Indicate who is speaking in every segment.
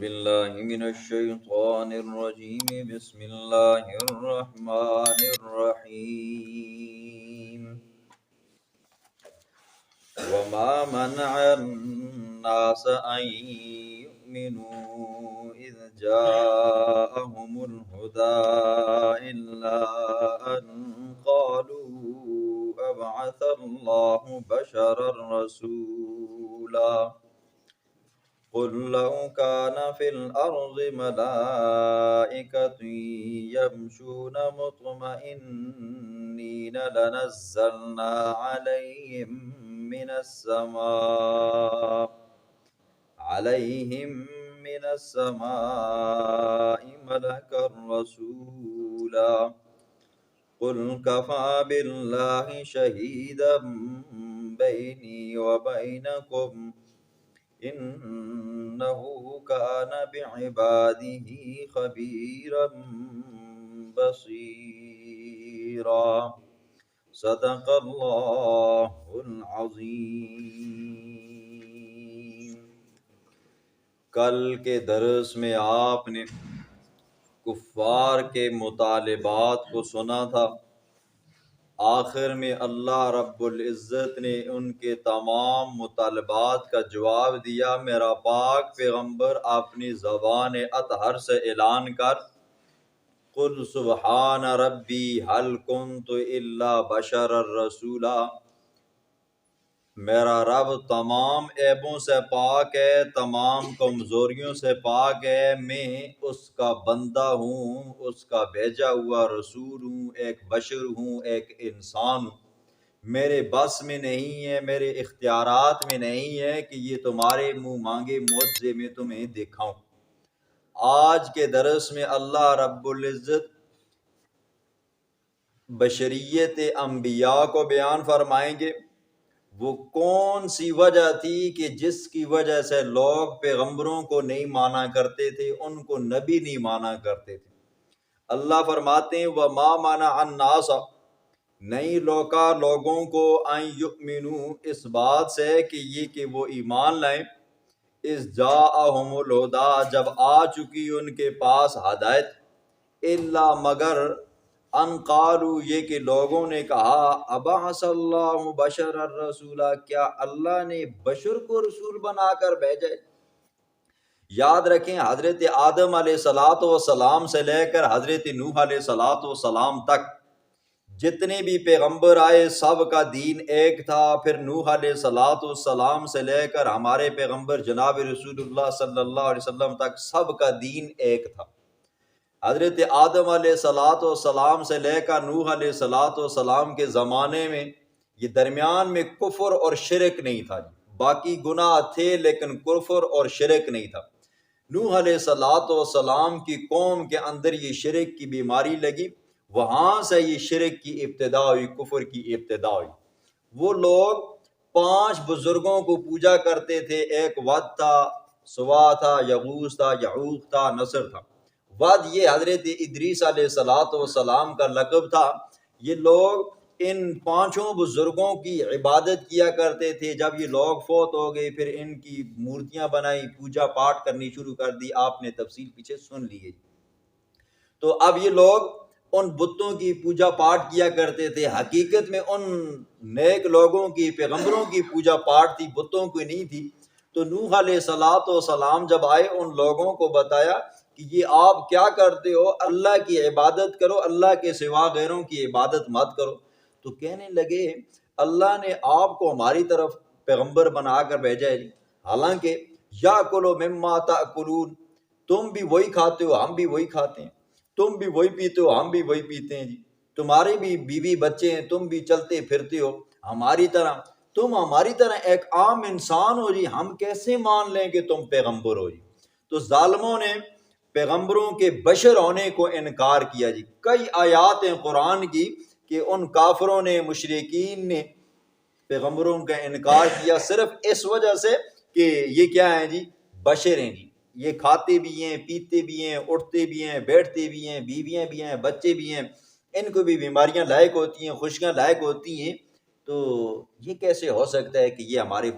Speaker 1: بالله من الشيطان الرجيم بسم الله الرحمن الرحيم وما منع الناس أن يؤمنوا إذ جاءهم الهدى إلا أن قالوا أبعث الله بشرا رسولا قل لو كان في الأرض ملائكة يمشون مطمئنين لنزلنا عليهم من السماء ملكا رسولا قل كفى بالله شهيدا بيني وبينكم إنه كان بعباده خبيرا بصيرا صدق اللہ العظیم۔ کل کے درس میں آپ نے کفار کے مطالبات کو سنا تھا۔ آخر میں اللہ رب العزت نے ان کے تمام مطالبات کا جواب دیا۔ میرا پاک پیغمبر اپنی زبان اطہر سے اعلان کر قل سبحان ربی هل کنت الا بشرا رسولا، میرا رب تمام عیبوں سے پاک ہے، تمام کمزوریوں سے پاک ہے، میں اس کا بندہ ہوں، اس کا بھیجا ہوا رسول ہوں، ایک بشر ہوں، ایک انسان ہوں۔ میرے بس میں نہیں ہے، میرے اختیارات میں نہیں ہے کہ یہ تمہارے منہ مانگے معجزے میں تمہیں دکھاؤں۔ آج کے درس میں اللہ رب العزت بشریت انبیاء کو بیان فرمائیں گے۔ وہ کون سی وجہ تھی کہ جس کی وجہ سے لوگ پیغمبروں کو نہیں مانا کرتے تھے، ان کو نبی نہیں مانا کرتے تھے۔ اللہ فرماتے ہیں وَمَا مَنَعَ النَّاسَ، نہیں روکا لوگوں کو ان یؤمنوا، اس بات سے کہ وہ ایمان لائیں، اذ جاءہم الہدی، جب آ چکی ان کے پاس ہدایت، الا مگر ان قالوا، یہ کہ لوگوں نے کہا ابعث اللہ بشر الرسولا، کیا اللہ نے بشر کو رسول بنا کر بھیجا ہے؟ یاد رکھیں حضرت آدم علیہ السلام سے لے کر حضرت نوح علیہ السلام تک جتنے بھی پیغمبر آئے سب کا دین ایک تھا۔ پھر نوح علیہ السلام سے لے کر ہمارے پیغمبر جناب رسول اللہ صلی اللہ علیہ وسلم تک سب کا دین ایک تھا۔ حضرت آدم علیہ السلام سے لے کر نوح علیہ السلام کے زمانے میں یہ درمیان میں کفر اور شرک نہیں تھا، باقی گناہ تھے لیکن کفر اور شرک نہیں تھا۔ نوح علیہ السلام کی قوم کے اندر یہ شرک کی بیماری لگی، وہاں سے یہ شرک کی ابتدا ہوئی، کفر کی ابتدا ہوئی۔ وہ لوگ 5 بزرگوں کو پوجا کرتے تھے، ایک ود تھا، سوا تھا، یغوث تھا، یعوق تھا، نصر تھا۔ ود یہ حضرت ادریس علیہ السلام کا لقب تھا۔ یہ لوگ ان 5 بزرگوں کی عبادت کیا کرتے تھے۔ جب یہ لوگ فوت ہو گئے پھر ان کی مورتیاں بنائی، پوجا پاٹ کرنی شروع کر دی، آپ نے تفصیل پیچھے سن لی ہے۔ تو اب یہ لوگ ان بتوں کی پوجا پاٹ کیا کرتے تھے، حقیقت میں ان نیک لوگوں کی، پیغمبروں کی پوجا پاٹ تھی، بتوں کی نہیں تھی۔ تو نوح علیہ السلام جب آئے ان لوگوں کو بتایا کہ یہ آپ کیا کرتے ہو، اللہ کی عبادت کرو، اللہ کے سوا غیروں کی عبادت مت کرو۔ تو کہنے لگے اللہ نے آپ کو ہماری طرف پیغمبر بنا کر بھیجا ہے، حالانکہ یاکلوا مما تاکلون، تم بھی وہی کھاتے ہو ہم بھی وہی کھاتے ہیں، تم بھی وہی پیتے ہو ہم بھی وہی پیتے ہیں جی، تمہارے بھی بیوی بچے ہیں، تم بھی چلتے پھرتے ہو ہماری طرح، تم ہماری طرح ایک عام انسان ہو جی، ہم کیسے مان لیں کہ تم پیغمبر ہو جی۔ تو ظالموں نے پیغمبروں کے بشر ہونے کو انکار کیا جی۔ کئی آیات ہیں قرآن کی کہ ان کافروں نے، مشرکین نے پیغمبروں کا انکار کیا صرف اس وجہ سے کہ یہ کیا ہیں جی، بشر ہیں جی، یہ کھاتے بھی ہیں، پیتے بھی ہیں، اٹھتے بھی ہیں، بیٹھتے بھی ہیں، بیویاں بھی ہیں، بچے بھی ہیں، ان کو بھی بیماریاں لاحق ہوتی ہیں، خشکیاں لاحق ہوتی ہیں، تو یہ کیسے ہو سکتا ہے کہ یہ ہمارے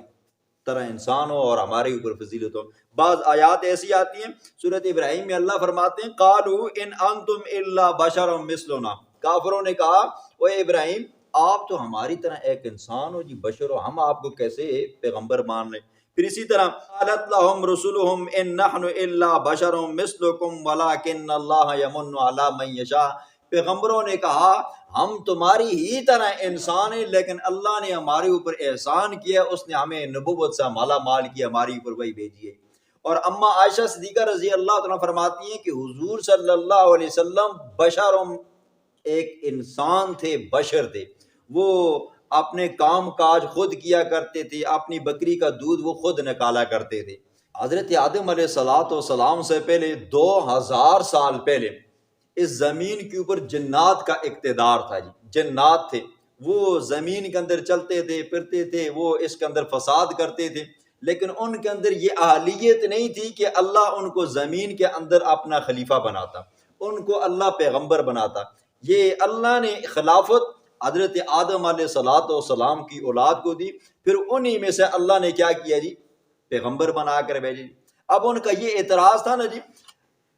Speaker 1: طرح انسان ہو اور ہمارے اوپر فضیلت ہو۔ بعض آیات ایسی آتی ہیں سورۃ ابراہیم میں اللہ فرماتے ہیں قالوا ان انتم الا بشر مثلنا، کافروں نے کہا او ابراہیم آپ تو ہماری طرح ایک انسان ہو جی، بشر ہو، ہم آپ کو کیسے پیغمبر مان لیں۔ پھر اسی طرح قالت لهم رسلهم ان نحن الا بشر مثلكم ولكن اللہ یمن علی من یشاء، پیغمبروں نے کہا ہم تمہاری ہی طرح انسان ہیں، لیکن اللہ نے ہمارے اوپر احسان کیا، اس نے ہمیں نبوت سے مالا مال کیا، ہماری اوپر وہی بھیجی ہے۔ اور اما عائشہ صدیقہ رضی اللہ عنہا فرماتی ہیں کہ حضور صلی اللہ علیہ وسلم بشر، ایک انسان تھے، بشر تھے، وہ اپنے کام کاج خود کیا کرتے تھے، اپنی بکری کا دودھ وہ خود نکالا کرتے تھے۔ حضرت آدم علیہ السلام سے پہلے 2000 سال پہلے اس زمین کے اوپر جنات کا اقتدار تھا جی، جنات تھے، وہ زمین کے اندر چلتے تھے پھرتے تھے، وہ اس کے اندر فساد کرتے تھے، لیکن ان کے اندر یہ اہلیت نہیں تھی کہ اللہ ان کو زمین کے اندر اپنا خلیفہ بناتا، ان کو اللہ پیغمبر بناتا۔ یہ اللہ نے خلافت حضرت آدم علیہ السلام کی اولاد کو دی، پھر انہی میں سے اللہ نے کیا کیا جی، پیغمبر بنا کر بھیجے۔ اب ان کا یہ اعتراض تھا نا جی،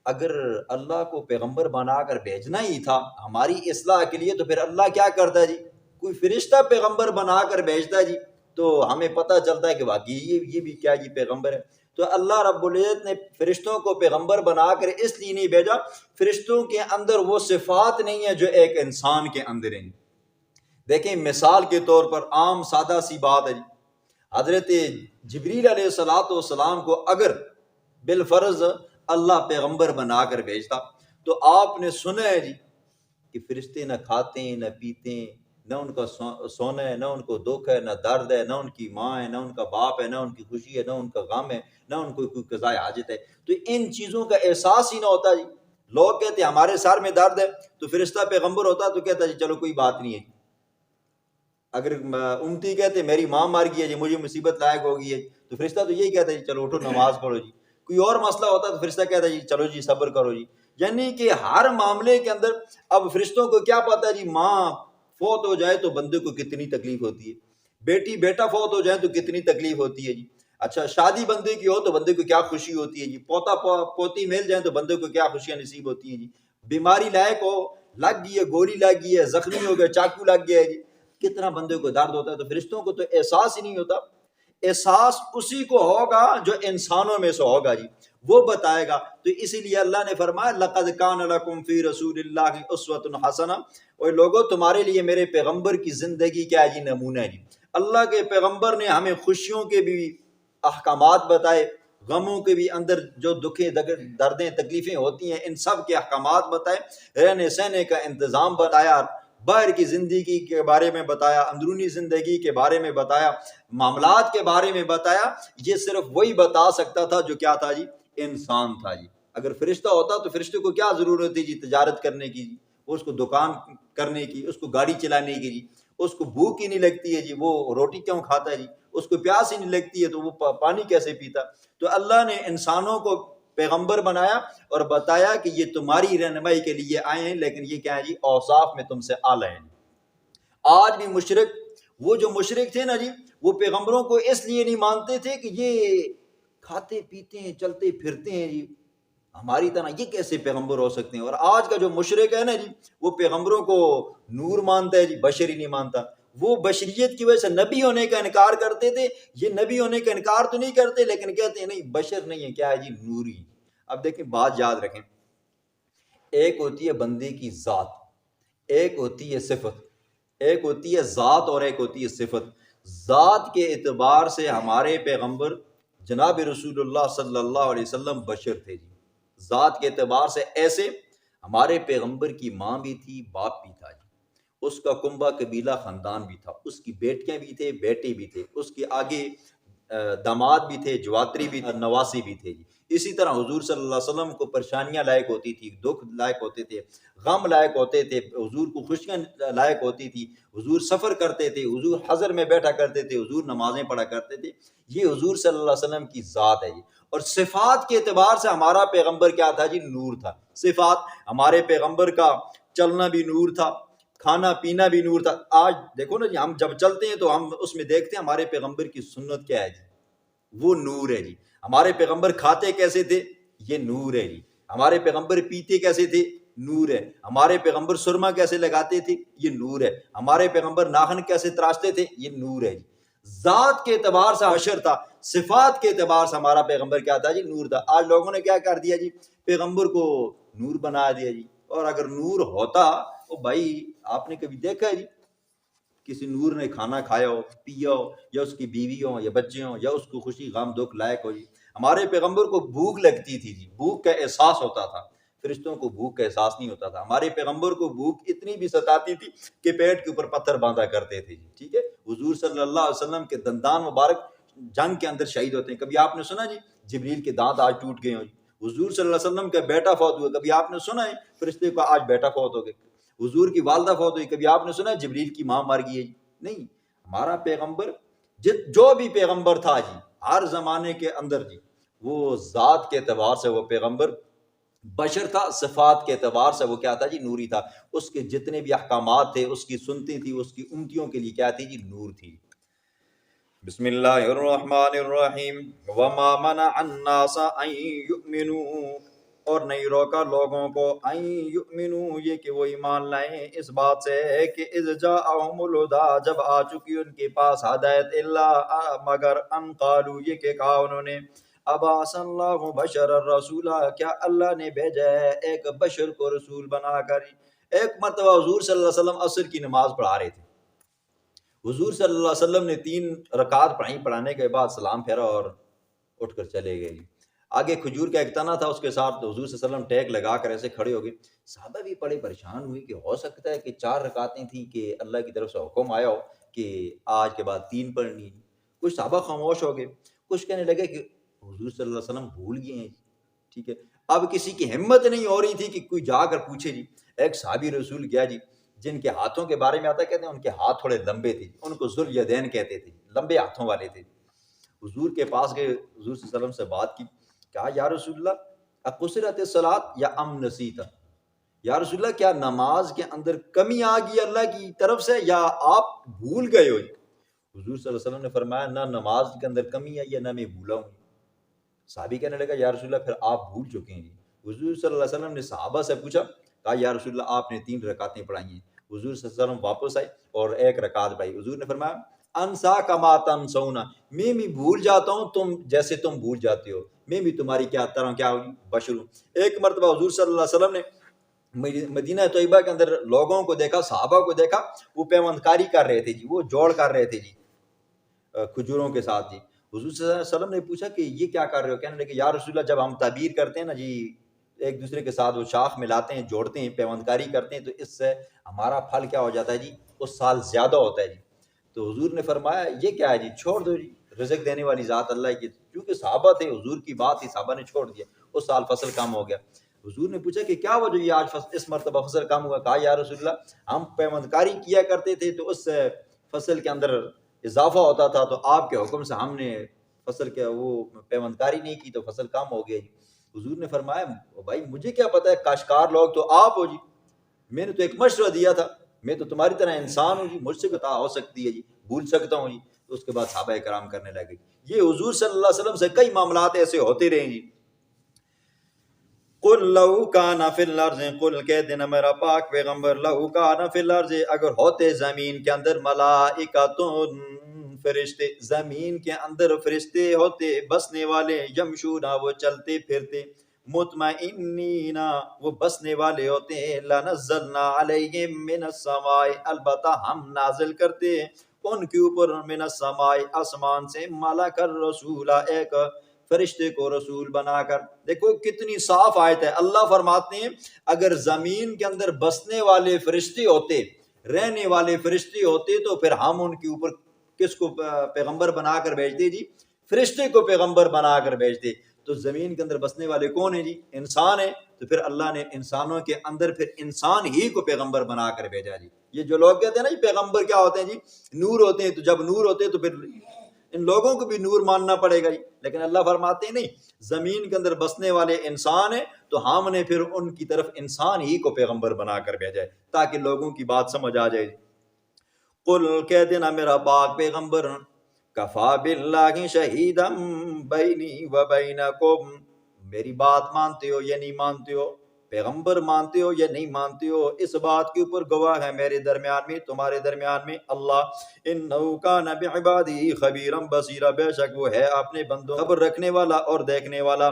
Speaker 1: اگر اللہ کو پیغمبر بنا کر بھیجنا ہی تھا ہماری اصلاح کے لیے، تو پھر اللہ کیا کرتا جی، کوئی فرشتہ پیغمبر بنا کر بھیجتا جی، تو ہمیں پتہ چلتا ہے کہ واقعی یہ بھی کیا جی پیغمبر ہے۔ تو اللہ رب العزت نے فرشتوں کو پیغمبر بنا کر اس لیے نہیں بھیجا، فرشتوں کے اندر وہ صفات نہیں ہے جو ایک انسان کے اندر ہیں۔ دیکھیں مثال کے طور پر عام سادہ سی بات ہے جی، حضرت جبریل علیہ السلام کو اگر بالفرض اللہ پیغمبر بنا کر بھیجتا، تو آپ نے سنا ہے جی کہ فرشتے نہ کھاتے ہیں نہ پیتے ہیں، نہ ان کا سونا ہے، نہ ان کو دکھ ہے، نہ درد ہے، نہ ان کی ماں ہے، نہ ان کا باپ ہے، نہ ان کی خوشی ہے، نہ ان کا غم ہے، نہ ان کو کوئی قضاء حاجت ہے۔ تو ان چیزوں کا احساس ہی نہ ہوتا جی۔ لوگ کہتے ہیں ہمارے سر میں درد ہے، تو فرشتہ پیغمبر ہوتا تو کہتا جی چلو کوئی بات نہیں ہے۔ اگر امتی کہتے میری ماں مر گئی ہے جی، مجھے مصیبت لائق ہو گئی ہے، تو فرشتہ تو یہی کہتا ہے جی چلو اٹھو نماز پڑھو جی۔ کوئی اور مسئلہ ہوتا تو فرشتہ کہتا ہے جی چلو جی صبر کرو جی۔ یعنی کہ ہر معاملے کے اندر اب فرشتوں کو کیا پتا جی، ماں فوت ہو جائے تو بندے کو کتنی تکلیف ہوتی ہے، بیٹی بیٹا فوت ہو جائے تو کتنی تکلیف ہوتی ہے جی، اچھا شادی بندے کی ہو تو بندے کو کیا خوشی ہوتی ہے جی، پوتا پوتی مل جائیں تو بندے کو کیا خوشیاں نصیب ہوتی ہیں جی، بیماری لائق ہو، لگ گئی ہے، گولی لگ گئی ہے، زخمی ہو گئے، چاقو لگ گیا ہے جی، کتنا بندے کو درد ہوتا ہے۔ تو فرشتوں کو تو احساس ہی نہیں ہوتا۔ احساس اسی کو ہوگا جو انسانوں میں سے ہوگا جی، وہ بتائے گا۔ تو اسی لیے اللہ نے فرمایا لقد کان لکم فی رسول اللہ اسوۃ حسنہ، اور لوگوں تمہارے لیے میرے پیغمبر کی زندگی کیا ہے جی، نمونہ ہے جی۔ اللہ کے پیغمبر نے ہمیں خوشیوں کے بھی احکامات بتائے، غموں کے بھی اندر جو دکھیں دردیں تکلیفیں ہوتی ہیں ان سب کے احکامات بتائے، رہنے سہنے کا انتظام بتایا، باہر کی زندگی کے بارے میں بتایا، اندرونی زندگی کے بارے میں بتایا، معاملات کے بارے میں بتایا۔ یہ صرف وہی بتا سکتا تھا جو کیا تھا جی، انسان تھا جی۔ اگر فرشتہ ہوتا تو فرشتے کو کیا ضرورت تھی جی تجارت کرنے کی جی، اس کو دکان کرنے کی، اس کو گاڑی چلانے کی جی، اس کو بھوک ہی نہیں لگتی ہے جی، وہ روٹی کیوں کھاتا ہے جی، اس کو پیاس ہی نہیں لگتی ہے تو وہ پانی کیسے پیتا۔ تو اللہ نے انسانوں کو پیغمبر بنایا اور بتایا کہ یہ تمہاری رہنمائی کے لیے آئے ہیں، لیکن یہ کیا ہے جی، اوصاف میں تم سے اعلیٰ ہیں۔ آج بھی مشرک، وہ جو مشرک تھے نا جی، وہ پیغمبروں کو اس لیے نہیں مانتے تھے کہ یہ کھاتے پیتے ہیں چلتے پھرتے ہیں جی، ہماری طرح یہ کیسے پیغمبر ہو سکتے ہیں۔ اور آج کا جو مشرک ہے نا جی، وہ پیغمبروں کو نور مانتا ہے جی، بشر ہی نہیں مانتا۔ وہ بشریت کی وجہ سے نبی ہونے کا انکار کرتے تھے، یہ نبی ہونے کا انکار تو نہیں کرتے لیکن کہتے ہیں نہیں بشر نہیں ہے، کیا ہے جی، نوری۔ اب دیکھیں بات یاد رکھیں، ایک ہوتی ہے بندے کی ذات، ایک ہوتی ہے صفت، ایک ہوتی ہے ذات اور ایک ہوتی ہے صفت۔ ذات کے اعتبار سے ہمارے پیغمبر جناب رسول اللہ صلی اللہ علیہ وسلم بشر تھے جی، ذات کے اعتبار سے ایسے ہمارے پیغمبر کی ماں بھی تھی، باپ بھی تھا جی، اس کا کنبہ قبیلہ خاندان بھی تھا، اس کی بیٹیاں بھی تھے، بیٹے بھی تھے، اس کے آگے داماد بھی تھے، جواتری بھی تھے، نواسی بھی تھے جی۔ اسی طرح حضور صلی اللہ علیہ وسلم کو پریشانیاں لائق ہوتی تھی، دکھ لائق ہوتے تھے، غم لائق ہوتے تھے، حضور کو خوشیاں لائق ہوتی تھی، حضور سفر کرتے تھے، حضور حضر میں بیٹھا کرتے تھے، حضور نمازیں پڑھا کرتے تھے۔ یہ حضور صلی اللہ علیہ وسلم کی ذات ہے جی۔ اور صفات کے اعتبار سے ہمارا پیغمبر کیا تھا جی، نور تھا۔ صفات ہمارے پیغمبر کا چلنا بھی نور تھا، کھانا پینا بھی نور تھا۔ آج دیکھو نا جی، ہم جب چلتے ہیں تو ہم اس میں دیکھتے ہیں ہمارے پیغمبر کی سنت کیا ہے جی، وہ نور ہے جی. ہمارے پیغمبر کھاتے کیسے تھے؟ یہ نور ہے جی. ہمارے پیغمبر پیتے کیسے تھے؟ نور ہے. ہمارے پیغمبر سرما کیسے لگاتے تھے؟ یہ نور ہے. ہمارے پیغمبر ناخن کیسے تراشتے تھے؟ یہ نور ہے جی. ذات کے اعتبار سے بشر تھا، صفات کے اعتبار سے ہمارا پیغمبر کیا تھا جی؟ نور تھا. آج لوگوں نے کیا کر دیا جی؟ پیغمبر کو نور بنا دیا جی. اور اگر نور ہوتا تو بھائی آپ نے کبھی دیکھا ہے جی کسی نور نے کھانا کھایا ہو، پیا ہو، یا اس کی بیوی ہو یا بچے ہوں، یا اس کو خوشی غم دکھ لائق ہو جی؟ ہمارے پیغمبر کو بھوک لگتی تھی جی، بھوک کا احساس ہوتا تھا. فرشتوں کو بھوک کا احساس نہیں ہوتا تھا. ہمارے پیغمبر کو بھوک اتنی بھی ستاتی تھی کہ پیٹ کے اوپر پتھر باندھا کرتے تھے جی. ٹھیک ہے. حضور صلی اللہ علیہ وسلم کے دندان مبارک جنگ کے اندر شہید ہوتے ہیں. کبھی آپ نے سنا جی جبریل کے دانت آج ٹوٹ گئے ہوں جی؟ حضور صلی اللہ علیہ وسلم کا بیٹا فوت ہوا، کبھی آپ نے سنا ہے فرشتے کو آج بیٹا فوت ہو گئے؟ حضور کی والدہ فوت ہوئی، کبھی آپ نے سنا ہے جبریل کی ماں مر گئی ہے جی؟ نہیں. ہمارا پیغمبر جو بھی پیغمبر تھا جی ہر زمانے کے اندر جی، وہ ذات کے اعتبار سے وہ پیغمبر بشر تھا، صفات کے اعتبار سے وہ کیا تھا جی؟ نوری تھا. اس کے جتنے بھی احکامات تھے، اس کی سنتیں تھی، اس کی امتیوں کے لیے کیا تھی جی؟ نور تھی. بسم اللہ الرحمن الرحیم. وما منع الناس ان یؤمنوا، اور نہیں روکا لوگوں کو ان یؤمنوا، یہ کہ وہ ایمان لائیں اس بات سے کہ اذ جاءہم الہدی، جب آ چکی ان کے پاس ہدایت، الا مگر ان قالوا، یہ کہ کہا انہوں نے، ابعث اللہ بشر الرسول، کیا اللہ نے بھیجا ہے ایک بشر کو رسول بنا کر. ایک مرتبہ حضور صلی اللہ علیہ وسلم عصر کی نماز پڑھا رہے تھے. حضور صلی اللہ علیہ وسلم نے 3 رکعت پڑھائیں، پڑھانے کے بعد سلام پھیرا اور اٹھ کر چلے گئے. آگے کھجور کا ایک تنا تھا، اس کے ساتھ حضور صلی اللہ علیہ وسلم ٹیک لگا کر ایسے کھڑے ہو گئے. صحابہ بھی بڑے پریشان ہوئے کہ ہو سکتا ہے کہ 4 رکعتیں تھیں کہ اللہ کی طرف سے حکم آیا ہو کہ آج کے بعد 3 پڑھنی. کچھ صحابہ خاموش ہو گئے، کچھ کہنے لگے کہ حضور صلی اللہ علیہ وسلم بھول گئے ہیں. ٹھیک ہے. اب کسی کی ہمت نہیں ہو رہی تھی کہ کوئی جا کر پوچھے جی. ایک صحابی رسول گیا جی، جن کے ہاتھوں کے بارے میں آتا ہے، کہتے ہیں ان کے ہاتھ تھوڑے لمبے تھے، ان کو ذوالیدین کہتے تھے، لمبے ہاتھوں والے تھے. حضور کے پاس گئے، حضور صلی اللہ علیہ وسلم سے بات کی، کہا یا رسول اللہ اقصرت الصلاۃ یا ام نسیت، یا رسول اللہ کیا نماز کے اندر کمی آ گئی اللہ کی طرف سے یا آپ بھول گئے ہو؟ حضور صلی اللہ علیہ وسلم نے فرمایا نہ نماز کے اندر کمی آئی ہے نہ میں بھولا ہوں. صحابی کہنے لگا یا رسول اللہ پھر آپ بھول چکے ہیں. حضور صلی اللہ علیہ وسلم نے صحابہ سے پوچھا، کہا یا رسول اللہ آپ نے 3 رکعتیں پڑھائی ہیں. حضور صلی اللہ علیہ وسلم واپس آئے اور 1 رکعت پڑھائی. حضور نے فرمایا انسا کما تنسونا، میں بھی بھول جاتا ہوں تم جیسے تم بھول جاتے ہو، میں بھی تمہاری کیا طرح کیا ہوگی بشر ہوں. ایک مرتبہ حضور صلی اللہ علیہ وسلم نے مدینہ طیبہ کے اندر لوگوں کو دیکھا، صحابہ کو دیکھا، وہ پیوند کاری کر رہے تھے جی، وہ جوڑ کر رہے تھے جی کھجوروں کے ساتھ جی. حضور صلی اللہ علیہ وسلم نے پوچھا کہ یہ کیا کر رہے ہو؟ کہنے لگے یا رسول اللہ جب ہم تعبیر کرتے ہیں نا جی، ایک دوسرے کے ساتھ وہ شاخ ملاتے ہیں، جوڑتے ہیں، پیوند کاری کرتے ہیں، تو اس سے ہمارا پھل کیا ہو جاتا ہے جی؟ اس سال زیادہ ہوتا ہے جی. تو حضور نے فرمایا یہ کیا ہے جی؟ چھوڑ دو جی، رزق دینے والی ذات اللہ کی. کیونکہ صحابہ تھے، حضور کی بات تھی، صحابہ نے چھوڑ دیا، اس سال فصل کم ہو گیا. حضور نے پوچھا کہ کیا وجہ یہ آج اس مرتبہ فصل کم ہوا؟ کہا یا رسول اللہ ہم پیوند کاری کیا کرتے تھے تو اس سے فصل کے اندر اضافہ ہوتا تھا، تو آپ کے حکم سے ہم نے فصل کے وہ پیوند کاری نہیں کی تو فصل کم ہو گیا جی. حضور نے فرمایا بھائی مجھے کیا پتہ ہے، کاشتکار لوگ تو آپ ہو جی، میں نے تو ایک مشورہ دیا تھا، میں تو تمہاری طرح انسان ہوں جی، مجھ سے خطا ہو سکتی ہے جی، بھول سکتا ہوں جی. تو اس کے بعد صحابہ کرام کرنے لگے. یہ حضور صلی اللہ علیہ وسلم سے کئی معاملات ایسے ہوتے رہے جی. قل لو کان فی الارض، قل کہہ دینا میرا پاک پیغمبر، لو کان فی الارض اگر ہوتے زمین کے اندر ملائکۃ فرشتے، زمین کے اندر فرشتے ہوتے بسنے والے، یمشونا وہ چلتے پھرتے، مطمئنین وہ بسنے والے ہوتے ہیں، لنزلنا علیہم من السماء البتہ ہم نازل کرتے ان کے اوپر من السماء آسمان سے، ملک الرسول ایک فرشتے کو رسول بنا کر. دیکھو کتنی صاف آیت ہے. اللہ فرماتے ہیں اگر زمین کے اندر بسنے والے فرشتے ہوتے، رہنے والے فرشتے ہوتے، تو پھر ہم ان کے اوپر کس کو پیغمبر بنا کر بھیجتے جی؟ فرشتے کو پیغمبر بنا کر بھیجتے. تو زمین کے اندر بسنے والے کون ہیں جی؟ انسان ہیں. تو پھر اللہ نے انسانوں کے اندر پھر انسان ہی کو پیغمبر بنا کر بھیجا جی. یہ جو لوگ کہتے ہیں نا جی پیغمبر کیا ہوتے ہیں جی؟ نور ہوتے ہیں. تو جب نور ہوتے ہیں تو پھر ان لوگوں کو بھی نور ماننا پڑے گا جی. لیکن اللہ فرماتے ہیں نہیں، زمین کے اندر بسنے والے انسان ہیں، تو ہم نے پھر ان کی طرف انسان ہی کو پیغمبر بنا کر بھیجا ہے تاکہ لوگوں کی بات سمجھ آ جائے. قل کہہ دینا میرا پاک پیغمبر، کفا باللہ شہیدم بینی و بینکم، میری بات مانتے ہو یا نہیں مانتے ہو، پیغمبر مانتے ہو یا نہیں مانتے ہو، اس بات کے اوپر گواہ ہے میرے درمیان میں، تمہارے درمیان میں اللہ۔ انہ کان بعبادہ خبیرا بصیرا، بے شک وہ ہے اپنے بندوں خبر رکھنے والا اور دیکھنے والا۔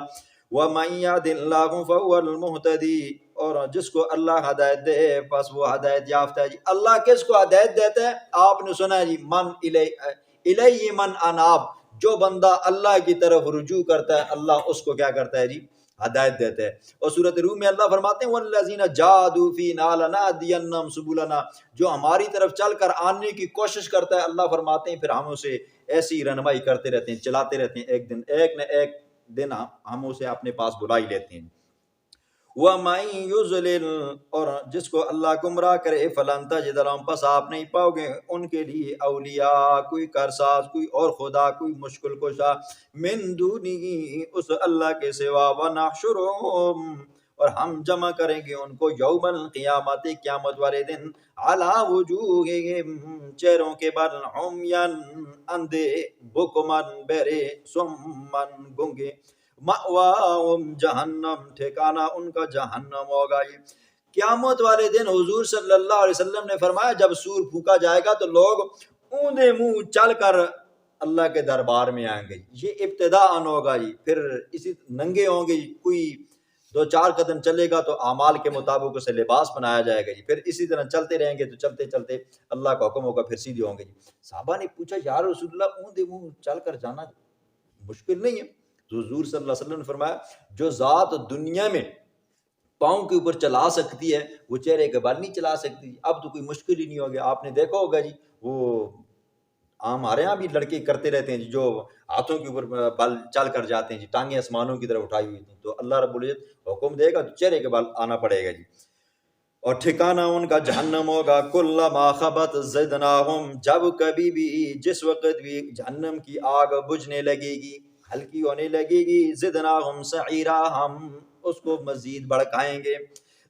Speaker 1: وَمَن يَهْدِ اللَّهُ فَهُوَ الْمُهْتَدِي، اور جس کو اللہ ہدایت دے بس وہ ہدایت یافتہ ہے جی۔ اللہ کس کو ہدایت دیتا ہے؟ آپ نے سنا ہے جی، من الیہ من اناب، جو بندہ اللہ کی طرف رجوع کرتا ہے اللہ اس کو کیا کرتا ہے جی؟ ہدایت دیتا ہے۔ اور سورۃ روم میں اللہ فرماتے ہیں وَالَّذِينَ جَاهَدُوا فِينَا لَنَهْدِيَنَّهُمْ سُبُلَنَا، جو ہماری طرف چل کر آنے کی کوشش کرتا ہے اللہ فرماتے ہیں پھر ہم اسے ایسی رہنمائی کرتے رہتے ہیں، چلاتے رہتے ہیں، ایک نہ ایک دن ہم اسے اپنے پاس بلا ہی لیتے ہیں۔ وَمَن يُضْلِلْ، اور جس کو اللہ گمراہ کرے فَلَن تَجِدَ لَهُمْ، پس آپ نہیں پاؤ گے ان کے لیے اولیاء، کوئی کارساز، کوئی اور خدا، کوئی مشکل کشا، من دونہ، اس اللہ کے سوا، وَنَحْشُرُهُمْ، اور ہم جمع کریں گے ان کو یوم القیامت، قیامت والے دن، عَلَى وُجُوهِهِمْ، چہروں کے بل، عُمْيًا، اندھے، بُکْمًا، بہرے، سُمًّا، گونگے، مأواہم جہنم، ٹھکانہ ان کا جہنم ہوگا۔ یہ قیامت والے دن حضور صلی اللہ علیہ وسلم نے فرمایا جب سور پھونکا جائے گا تو لوگ اوندے منہ چل کر اللہ کے دربار میں آئیں گے، یہ ابتداءً ہوگا جی، پھر اسی ننگے ہوں گے، کوئی 2-4 قدم چلے گا تو اعمال کے مطابق اسے لباس بنایا جائے گا جی، پھر اسی طرح چلتے رہیں گے تو چلتے چلتے اللہ کا حکم ہوگا پھر سیدھے ہوں گے جی۔ صحابہ نے پوچھا یا رسول اللہ اوندے منہ چل کر جانا مشکل نہیں ہے؟ تو حضور صلی اللہ علیہ وسلم نے فرمایا جو ذات دنیا میں پاؤں کے اوپر چلا سکتی ہے وہ چہرے کے بال نہیں چلا سکتی، اب تو کوئی مشکل ہی نہیں ہوگا۔ آپ نے دیکھا ہوگا جی، وہ ہمارے ہاں بھی لڑکے کرتے رہتے ہیں جی، جو ہاتھوں کے اوپر بال چل کر جاتے ہیں جی، ٹانگیں آسمانوں کی طرف اٹھائی ہوئی تھیں، تو اللہ رب العزت حکم دے گا تو چہرے کے بال آنا پڑے گا جی، اور ٹھکانہ ان کا جہنم ہوگا۔ کلما خبت زدناہم، جب کبھی بھی جس وقت بھی جہنم کی آگ بجھنے لگے گی، ہلکی ہونے لگے گی، زدناہم سعیرا، ہم اس کو مزید بڑھائیں گے۔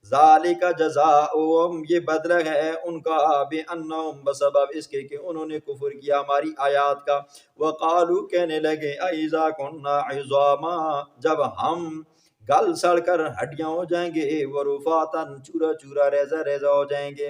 Speaker 1: ذالک جزاؤہم، یہ بدلہ ہے ان کا، بانہم، بسبب اس کے کہ انہوں نے کفر کیا ہماری آیات کا، وقالو، کہنے لگے، اذا کنا عظاما، جب ہم گل سڑ کر ہڈیاں ہو جائیں گے، ورفاتن، چورا چورا، ریزہ ریزہ ہو جائیں گے،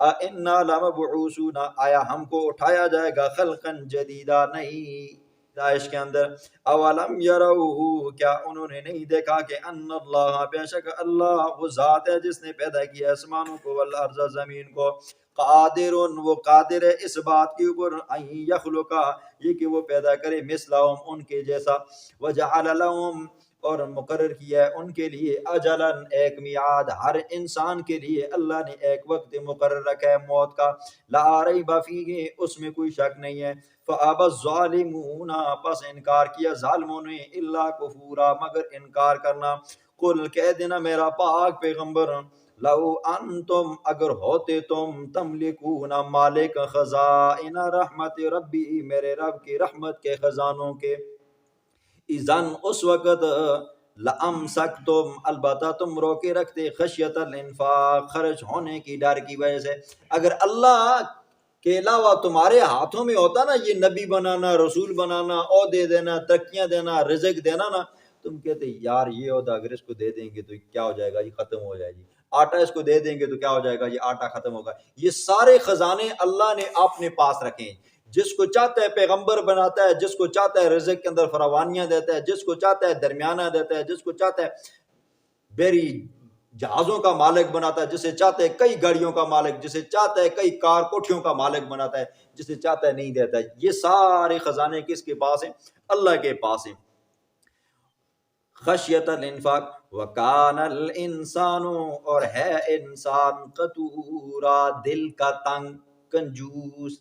Speaker 1: انا لمبعوثون، آیا ہم کو اٹھایا جائے گا، خلقا جدیدہ، نئی پیدائش کے اندر، اولم یروا، کیا انہوں نے نہیں دیکھا کہ ان اللہ، بے شک اللہ وہ ذات ہے جس نے پیدا کیا آسمانوں کو، والارض، زمین کو، قادر، وہ قادر ہے اس بات کے اوپر، ان یخلقا، یہ کہ وہ پیدا کرے، مثلہم، ان کے جیسا، وجعل لہم، اور مقرر کیا ہے ان کے لیے، اجلاً، ایک میعاد، ہر انسان کے لیے اللہ نے ایک وقت مقرر رکھا ہے موت کا، لا ریب فیہ، اس میں کوئی شک نہیں ہے، فابى الظالمون، پس انکار کیا ظالموں نے، الا کفورا، مگر انکار کرنا۔ قل، کہہ دینا میرا پاک پیغمبر، لو انتم، اگر ہوتے تم، تملکون، مالک، خزائن رحمت ربی، میرے رب کی رحمت کے خزانوں کے، اذن، اس وقت، لامسکتم، البتہ تم روکے رکھتے، خشیت الانفاق، خرچ ہونے کی ڈر کی وجہ سے۔ اگر اللہ کے علاوہ تمہارے ہاتھوں میں ہوتا نا یہ نبی بنانا، رسول بنانا، عہدے دینا، ترقیاں دینا، رزق دینا نا، تم کہتے یار یہ عہدہ اگر اس کو دے دیں گے تو کیا ہو جائے گا، یہ ختم ہو جائے گی، آٹا اس کو دے دیں گے تو کیا ہو جائے گا، یہ آٹا ختم ہوگا۔ یہ سارے خزانے اللہ نے اپنے پاس رکھے ہیں، جس کو چاہتا ہے پیغمبر بناتا ہے، جس کو چاہتا ہے رزق کے اندر فراوانیاں دیتا ہے، جس کو چاہتا ہے درمیانہ دیتا ہے، جس کو چاہتا ہے بیری جہازوں کا مالک بناتا ہے، جسے چاہتا ہے کئی گاڑیوں کا مالک، جسے چاہتا ہے کئی کار کوٹھیوں کا مالک بناتا ہے، جسے چاہتا ہے نہیں دیتا ہے۔ یہ سارے خزانے کس کے پاس ہیں؟ اللہ کے پاس ہیں۔ خشیت الانفاق، وکان الانسان، اور ہے انسان، قتورا، دل کا تنگ، کنجوس،